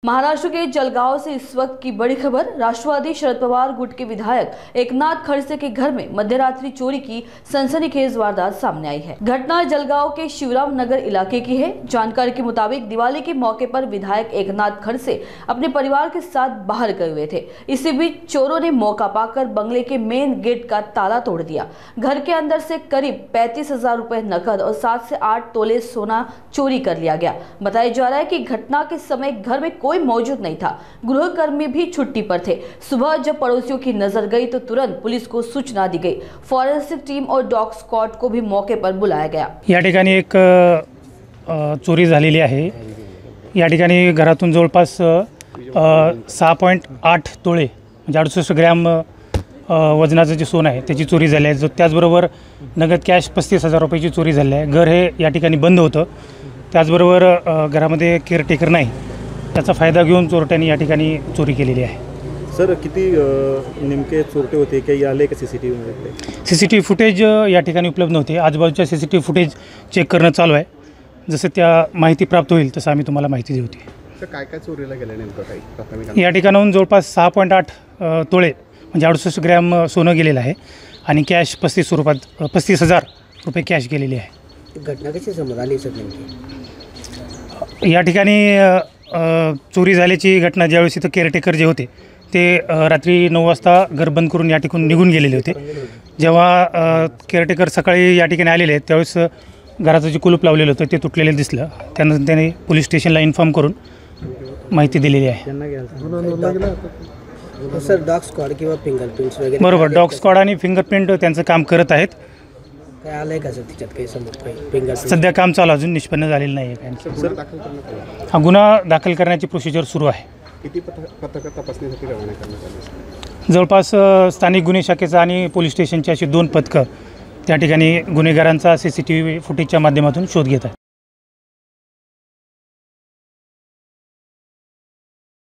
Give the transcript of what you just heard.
महाराष्ट्र के जलगांव से इस वक्त की बड़ी खबर। राष्ट्रवादी शरद पवार गुट के विधायक एकनाथ खड़से के घर में मध्यरात्रि चोरी की सनसनीखेज वारदात सामने आई है। घटना जलगांव के शिवराम नगर इलाके की है। जानकारी के मुताबिक दिवाली के मौके पर विधायक एकनाथ खड़से अपने परिवार के साथ बाहर गए हुए थे। इसी बीच चोरों ने मौका पाकर बंगले के मेन गेट का ताला तोड़ दिया। घर के अंदर से करीब 35,000 रुपए नकद और 7 से 8 तोले सोना चोरी कर लिया गया। बताया जा रहा है कि घटना के समय घर में कोई मौजूद नहीं था। गृहकर्मी भी छुट्टी पर थे। सुबह जब पड़ोसियों की नजर गई तो तुरंत पुलिस को सूचना दी गई। फॉरेंसिक टीम और डॉग स्क्वॉड को भी मौके पर बुलाया गया। या ठिकाणी एक चोरी झालेली आहे। या ठिकाणी घरातून जवळपास 6.8 तोळे म्हणजे 68 ग्रॅम वजनाचं जे सोनं आहे त्याची चोरी झाली आहे। त्याचबरोबर नगद कॅश 35,000 रुपयाची चोरी झाली आहे। घर हे या ठिकाणी बंद होतं। त्याचबरोबर घरामध्ये केअरटेकर नाही, त्याचा फायदा घेऊन चोरट्यांनी या ठिकाणी चोरी केलेली आहे। सर किती नेमके चोरटे होते, काही आले का सीसीटीव्ही? सीसीटीव्ही फुटेज या ठिकाणी उपलब्ध नव्हते। आजूबाजूच्या सीसीटीव्ही फुटेज चेक करणं चालू आहे। जसं त्या माहिती प्राप्त होईल तसं आम्ही तुम्हाला माहिती देऊ। तर काय काय चोरीला गेलं नेमकं काही प्राथमिक? या ठिकाणाहून जवळपास 6.8 तोळे म्हणजे 68 ग्रॅम सोनं गेलेलं आहे आणि कॅश 35,000 रुपये कॅश गेलेली आहे। घटना कशी समोर आली सर नेमकी? या ठिकाणी चोरी झाल्याची घटना ज्यावेळेस इथं केअरटेकर जे होते ते रात्री 9 वाजता घर बंद करून या ठिकाणी निघून गेलेले होते। जेव्हा केअरटेकर सकाळी या ठिकाणी आलेले आहेत त्यावेळेस घराचं जे कुलूप लावलेलं होतं ते तुटलेलं दिसलं। त्यानंतर त्याने पोलीस स्टेशनला इन्फॉर्म करून माहिती दिलेली आहे। सर डॉग स्क्वॉड किंवा फिंगरप्रिंट्स वगैरे? बरोबर, डॉग स्क्वॉड आणि फिंगरप्रिंट त्यांचं काम करत आहेत। काय आलंय का सर त्याच्यात काही समोर काही फिंगरप्रिंट? सध्या काम चालू, अजून निष्पन्न झालेलं नाही आहे। सर दाखल करण्यात आला? हा गुन्हा दाखल करण्याची प्रोसिजर सुरू आहे। किती पथकं तपासणीसाठी रवाना करण्यात आली? जवळपास स्थानिक गुन्हे शाखेचा आणि पोलीस स्टेशनची अशी 2 पथकं त्या ठिकाणी गुन्हेगारांचा सीसीटीव्ही फुटेजच्या माध्यमातून शोध घेत आहेत।